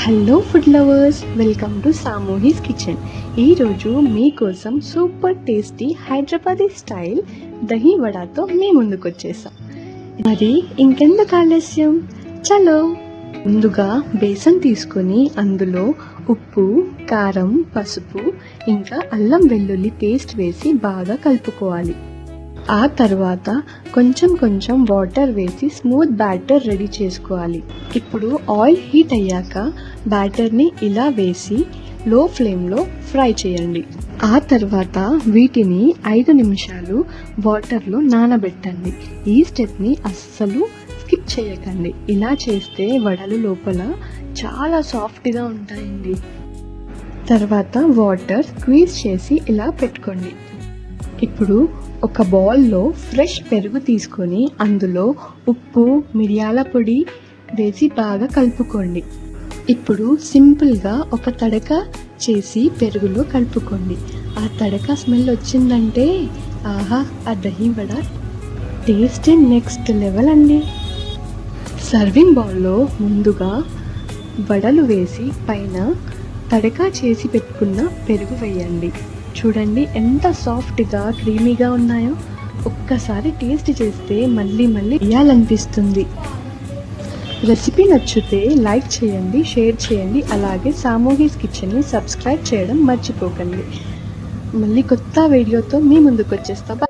Hello food lovers, welcome to Samoohi's kitchen. ఈరోజు మీకోసం super tasty Hyderabadi style dahi వడాతో మీ ముందుకు వచ్చేసాం. మరి ఇంకెందుకు ఆలస్యం, చలో. ముందుగా బేసన్ తీసుకొని అందులో ఉప్పు, కారం, పసుపు ఇంకా అల్లం వెల్లుల్లి పేస్ట్ వేసి బాగా కలుపుకోవాలి. ఆ తర్వాత కొంచెం వాటర్ వేసి స్మూత్ బ్యాటర్ రెడీ చేసుకోవాలి. ఇప్పుడు ఆయిల్ హీట్ అయ్యాక బ్యాటర్ని ఇలా వేసి లో ఫ్లేమ్లో ఫ్రై చేయండి. ఆ తర్వాత వీటిని 5 నిమిషాలు వాటర్లో నానబెట్టండి. ఈ స్టెప్ని అస్సలు స్కిప్ చేయకండి. ఇలా చేస్తే వడలు లోపల చాలా సాఫ్ట్గా ఉంటాయండి. తర్వాత వాటర్ స్క్వీజ్ చేసి ఇలా పెట్టుకోండి. ఇప్పుడు ఒక బౌల్లో ఫ్రెష్ పెరుగు తీసుకొని అందులో ఉప్పు, మిరియాల పొడి వేసి బాగా కలుపుకోండి. ఇప్పుడు సింపుల్గా ఒక తడక చేసి పెరుగులో కలుపుకోండి. ఆ తడక స్మెల్ వచ్చిందంటే ఆహా, ఆ dahi vada taste next level అండి. సర్వింగ్ బౌల్లో ముందుగా వడలు వేసి పైన తడక చేసి పెట్టుకున్న పెరుగు వేయండి. చూడండి ఎంత సాఫ్ట్గా క్రీమీగా ఉన్నాయో. ఒక్కసారి టేస్ట్ చేస్తే మళ్ళీ వేయాలనిపిస్తుంది. రెసిపీ నచ్చితే లైక్ చేయండి, షేర్ చేయండి. అలాగే సామూహిస్ కిచెన్ని సబ్స్క్రైబ్ చేయడం మర్చిపోకండి. మళ్ళీ కొత్త వీడియోతో మీ ముందుకు వచ్చేస్తా.